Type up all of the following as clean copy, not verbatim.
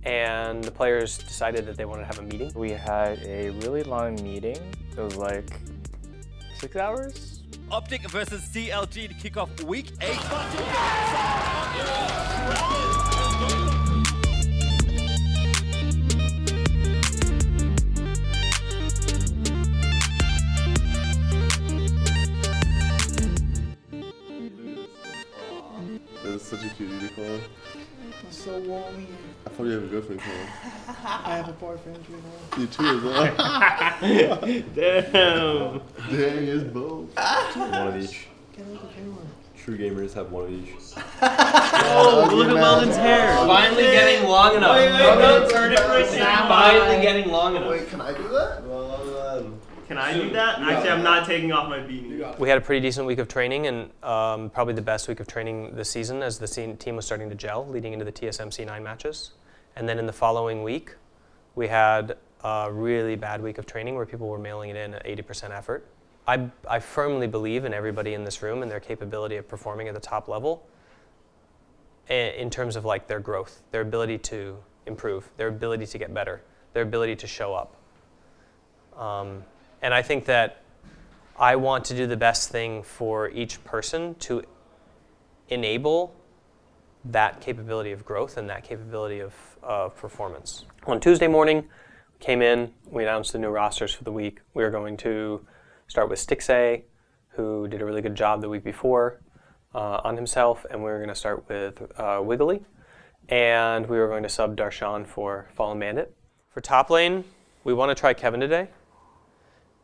and the players decided that they wanted to have a meeting. We had a really long meeting. It was like 6 hours. OPTIC versus CLG to kick off week 8. That's such a cute unicorn. I'm so warm. I thought you have a girlfriend, Cole. I have a boyfriend, you know. You too as well. Damn. Dang, it's both. One of each. Get out the camera. True gamers have one of each. Oh, look at Weldon's hair. Finally getting long enough. Finally getting long enough. Wait, can I do that? Can I do that? Actually, I'm not taking off my beanie. We had a pretty decent week of training, and probably the best week of training this season as the team was starting to gel leading into the TSM C9 matches. And then in the following week, we had a really bad week of training where people were mailing it in at 80% effort. I firmly believe in everybody in this room and their capability of performing at the top level in terms of like their growth, their ability to improve, their ability to get better, their ability to show up. And I think that I want to do the best thing for each person to enable that capability of growth and that capability of performance. On Tuesday morning, came in, we announced the new rosters for the week. We were going to start with Stixay, who did a really good job the week before on himself, and we were going to start with Wiggly, and we were going to sub Darshan for Fallen Bandit. For top lane, we want to try Kevin today.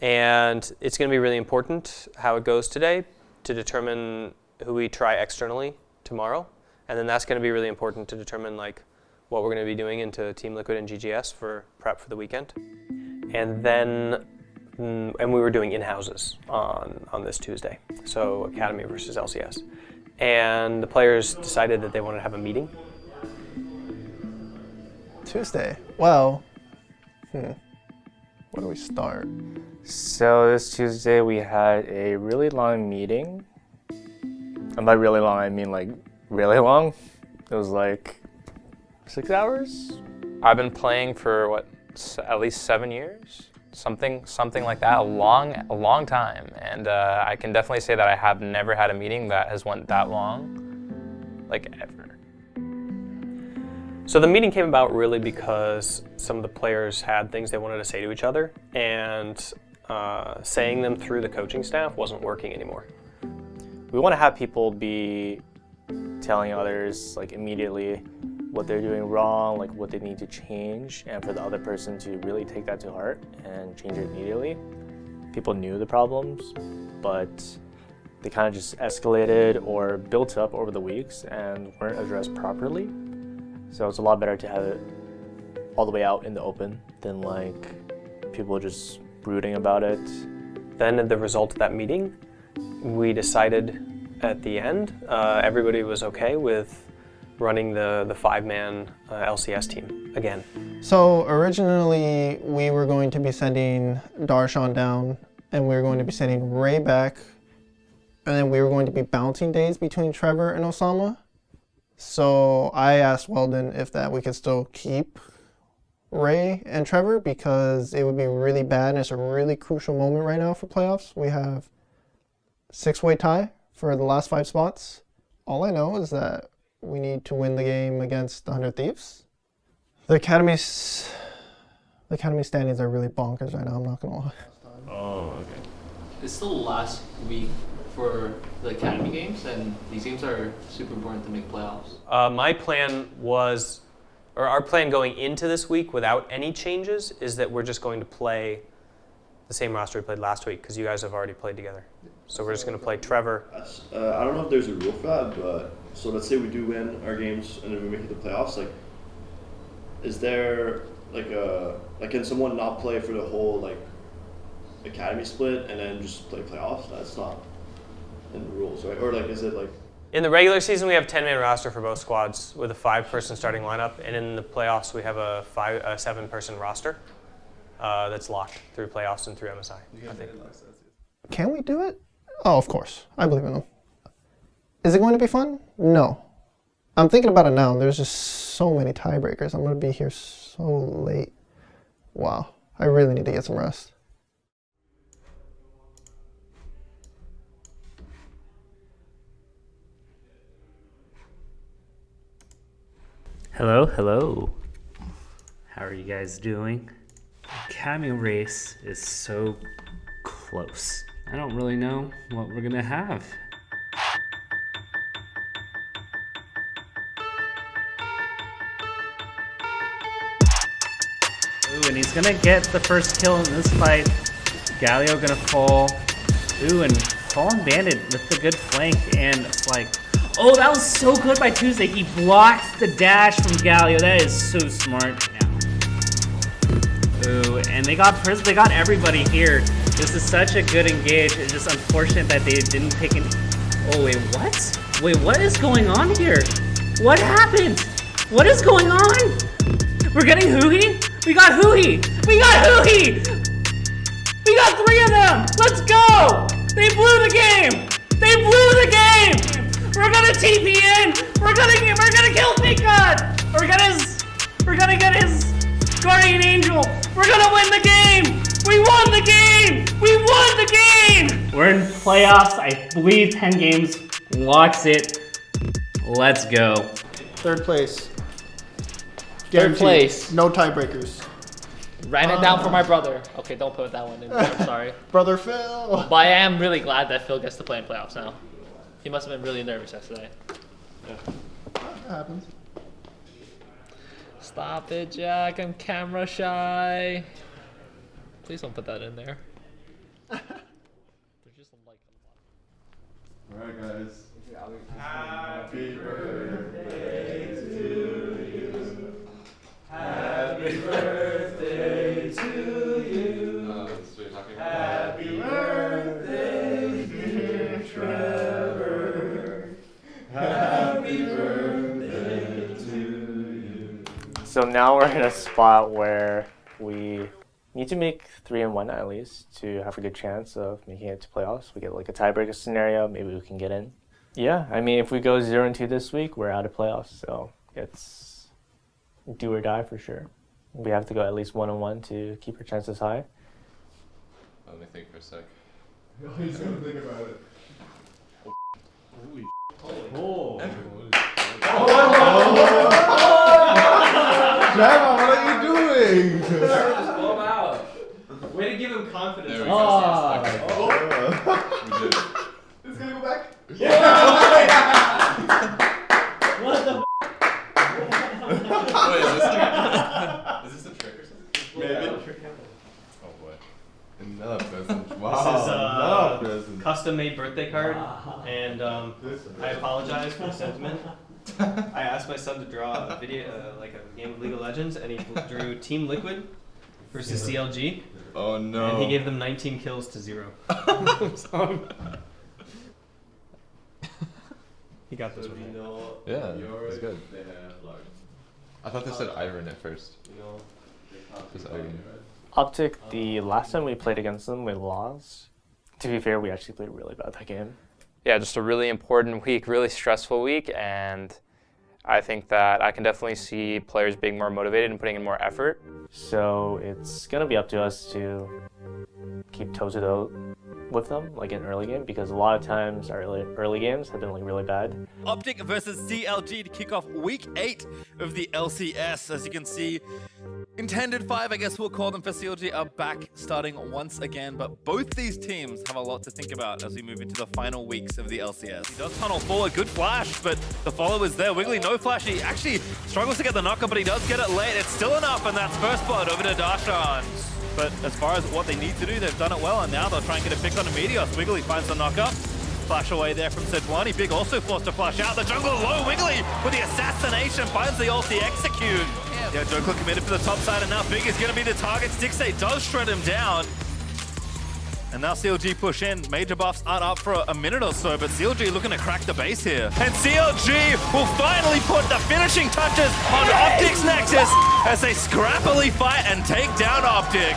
And it's going to be really important how it goes today to determine who we try externally tomorrow. And then that's going to be really important to determine like what we're going to be doing into Team Liquid and GGS for prep for the weekend. And then, and we were doing in-houses on this Tuesday. So Academy versus LCS. And the players decided that they wanted to have a meeting. Tuesday. Well, where do we start? So this Tuesday we had a really long meeting. And by really long, I mean like really long. It was like 6 hours. I've been playing for at least 7 years, something like that, a long time. And I can definitely say that I have never had a meeting that has went that long, like ever. So the meeting came about really because some of the players had things they wanted to say to each other, and saying them through the coaching staff wasn't working anymore. We want to have people be telling others like immediately what they're doing wrong, like what they need to change, and for the other person to really take that to heart and change it immediately. People knew the problems, but they kind of just escalated or built up over the weeks and weren't addressed properly. So it's a lot better to have it all the way out in the open than like people just brooding about it. Then at the result of that meeting, we decided at the end, everybody was okay with running the 5-man LCS team again. So originally we were going to be sending Darshan down, and we were going to be sending Ray back, and then we were going to be bouncing days between Trevor and Osama. So I asked Weldon if that we could still keep Ray and Trevor, because it would be really bad and it's a really crucial moment right now for playoffs. We have 6-way tie for the last 5 spots. All I know is that we need to win the game against the 100 Thieves. The Academy standings are really bonkers right now, I'm not gonna lie. Oh, okay. It's still the last week for the Academy games, and these games are super important to make playoffs. My plan was, or our plan going into this week without any changes, is that we're just going to play the same roster we played last week, because you guys have already played together. So we're just going to play Trevor. I don't know if there's a rule for that, but so let's say we do win our games and then we make it to the playoffs. Like, is there can someone not play for the whole like academy split and then just play playoffs? That's not in the rules, right? Or like, is it like? In the regular season, we have 10-man roster for both squads with a 5-person starting lineup, and in the playoffs, we have a 7-person roster that's locked through playoffs and through MSI. I think. Can we do it? Oh, of course. I believe in them. Is it going to be fun? No. I'm thinking about it now. There's just so many tiebreakers. I'm going to be here so late. Wow. I really need to get some rest. Hello, hello. How are you guys doing? Academy race is so close. I don't really know what we're gonna have. Ooh, and he's gonna get the first kill in this fight. Galio gonna fall. Ooh, and Fallen Bandit with the good flank, and it's like, oh, that was so good by Tuesday. He blocked the dash from Galio. That is so smart. Yeah. Ooh, and they got Prism. They got everybody here. This is such a good engage. It's just unfortunate that they didn't pick any. Oh, wait, what? Wait, what is going on here? What happened? What is going on? We're getting Huhi? We got Huhi! We got Huhi! We got 3 of them! Let's go! They blew the game! They blew the game! We're gonna TP in! We're gonna kill Big God! We're gonna get his Guardian Angel! We're gonna win the game! We won the game! We won the game! We're in playoffs. I believe 10 games locks it. Let's go. Third place. Third place. No tiebreakers. Ran it down for my brother. Okay, don't put that one in there. I'm sorry. Brother Phil. But I am really glad that Phil gets to play in playoffs now. He must have been really nervous yesterday. That happens. Stop it, Jack. I'm camera shy. Please don't put that in there. They're just like a lot. Alright, guys. Happy birthday to you. Happy birthday to you. Happy birthday, dear Trevor. Happy birthday to you. So now we're in a spot where we need to make 3-1 at least to have a good chance of making it to playoffs. We get like a tiebreaker scenario, maybe we can get in. Yeah, I mean, if we go 0-2 this week, we're out of playoffs. So it's do or die for sure. We have to go at least 1-1 to keep our chances high. Let me think for a sec. He's gonna think about it. Holy Oh. Java, what are you doing? Just blow him out. Way to give him confidence. There we go. We did it. It's gonna go back. What the Wait, is this a trick or something? Maybe. Oh boy. Another present. Wow. This is another present. custom-made birthday card, and I apologize for the sentiment. I asked my son to draw a video, like a game of League of Legends, and he drew Team Liquid versus CLG, Oh no. and he gave them 19 kills to 0. He got this one. Yeah, it's good. I thought they said Iron at first. Just Iron. OPTIC, the last time we played against them, we lost. To be fair, we actually played really bad that game. Yeah, just a really important week, really stressful week, and I think that I can definitely see players being more motivated and putting in more effort. So it's going to be up to us to keep toe-to-toe with them, like in early game, because a lot of times our early games have been like really bad. OPTIC versus CLG to kick off week 8 of the LCS. As you can see, intended 5, I guess we'll call them, for CLG are back starting once again. But both these teams have a lot to think about as we move into the final weeks of the LCS. He does tunnel forward, good flash, but the follow is there. Wiggly, no flash. He actually struggles to get the knock-up, but he does get it late. It's still enough, and that's first blood over to Darshan. But as far as what they need to do, they've done it well, and now they'll try and get a pick on Immedios. Wiggly finds the knock-up. Flash away there from Sejuani. Big also forced to flash out. The jungle low. Wiggly with the assassination finds the ulti execute. Yeah, Joker committed for the top side, and now Big is going to be the target. Stixay does shred him down. And now CLG push in. Major buffs aren't up for a minute or so, but CLG looking to crack the base here. And CLG will finally put the finishing touches on OPTIC's Nexus as they scrappily fight and take down OPTIC.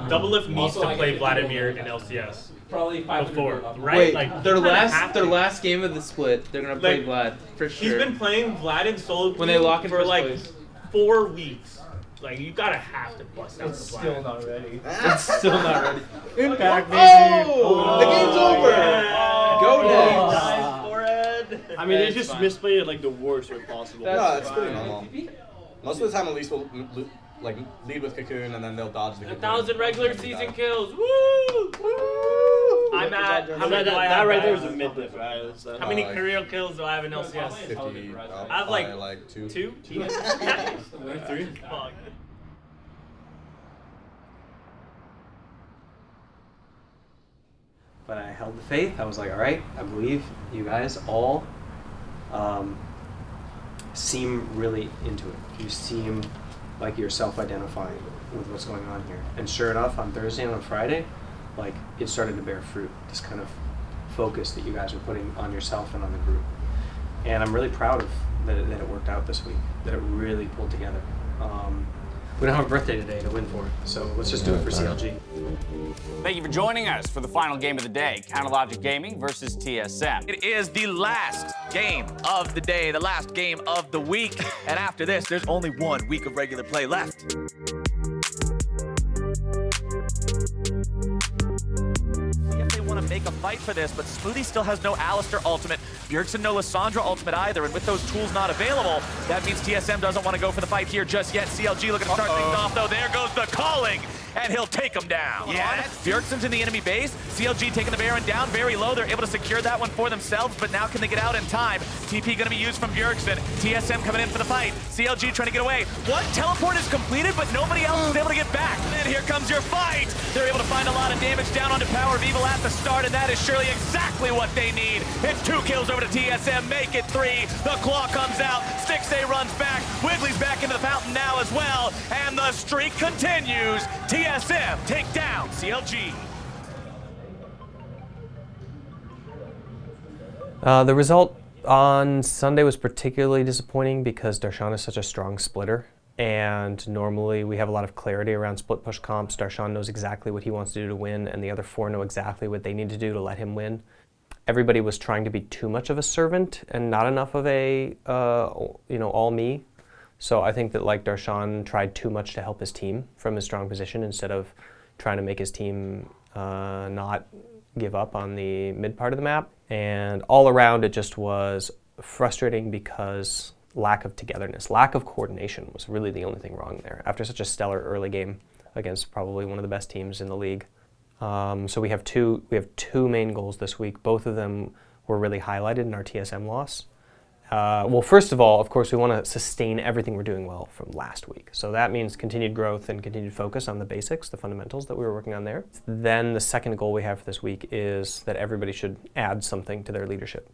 Double Lift needs to play Vladimir in LCS Probably 500 before, gold. right? Wait, Like their you kinda last have their to. last game of the split, they're gonna play Like, Vlad for sure. He's been playing Vlad in solo When they queue lock in for first like place. 4 weeks. Like you gotta have to bust out It's the Vlad. still not ready. It's still not ready. Impact, baby. Oh, the game's over. Yeah. Go Nets. Nice forehead. I mean, they That's just fine. misplayed it like the worst way possible. That's it's pretty fine. normal. Most of the time, at least we'll like lead with Cocoon and then they'll dodge the Cocoon. 1,000 regular season kills. Woo! Woo! I'm at. How many do I have? That right there is a mid diff, right? How many like career kills do I have in LCS? 50. I have like like 2. 2? 3? Fuck. But I held the faith. I was like, all right, I believe you guys all seem really into it. You seem like you're self-identifying with what's going on here. And sure enough, on Thursday and on Friday, like it started to bear fruit. This kind of focus that you guys are putting on yourself and on the group. And I'm really proud of that it worked out this week. That it really pulled together. We don't have a birthday today to win for it, so let's just do it for CLG. Thank you for joining us for the final game of the day, Counterlogic Gaming versus TSM. It is the last game of the day, the last game of the week. And after this, there's only 1 week of regular play left. If they want to make a fight for this, but Smoothie still has no Alistair ultimate, Bjergsen no Lissandra ultimate either, and with those tools not available, that means TSM doesn't want to go for the fight here just yet. CLG looking to start things off though. There goes the calling, and he'll take him down. Yeah, Bjergsen's in the enemy base. CLG taking the Baron down very low. They're able to secure that one for themselves, but now can they get out in time? TP going to be used from Bjergsen. TSM coming in for the fight. CLG trying to get away. What? Teleport is completed, but nobody else is able to get back. And here comes your fight. They're able to find a lot of damage down onto Power of Evil at the start, and that is surely exactly what they need. It's 2 kills over to TSM, make it 3. The claw comes out, Stixay runs back, Wiggly's back into the fountain now as well, and the streak continues. TSM take down CLG. The result on Sunday was particularly disappointing because Darshan is such a strong splitter. And normally we have a lot of clarity around split push comps. Darshan knows exactly what he wants to do to win, and the other 4 know exactly what they need to do to let him win. Everybody was trying to be too much of a servant and not enough of a, all me. So I think that like Darshan tried too much to help his team from his strong position instead of trying to make his team not give up on the mid part of the map. And all around it just was frustrating because lack of togetherness, lack of coordination was really the only thing wrong there after such a stellar early game against probably one of the best teams in the league. So we have two main goals this week. Both of them were really highlighted in our TSM loss. Well, first of all, of course, we want to sustain everything we're doing well from last week. So that means continued growth and continued focus on the basics, the fundamentals that we were working on there. Then the second goal we have for this week is that everybody should add something to their leadership.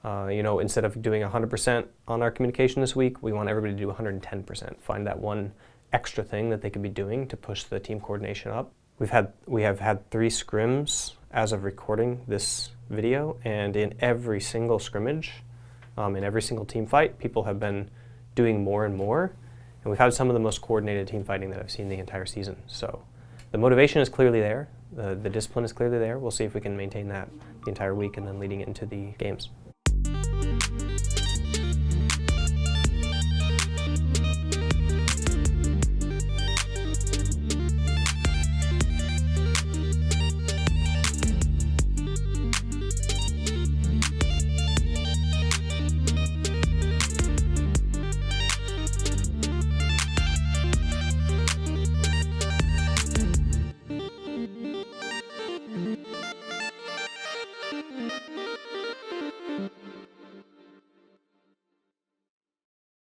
Instead of doing 100% on our communication this week, we want everybody to do 110%. Find that one extra thing that they could be doing to push the team coordination up. We have had 3 scrims as of recording this video, and in every single scrimmage, in every single team fight, people have been doing more and more, and we've had some of the most coordinated team fighting that I've seen the entire season. So the motivation is clearly there, the discipline is clearly there. We'll see if we can maintain that the entire week and then leading into the games.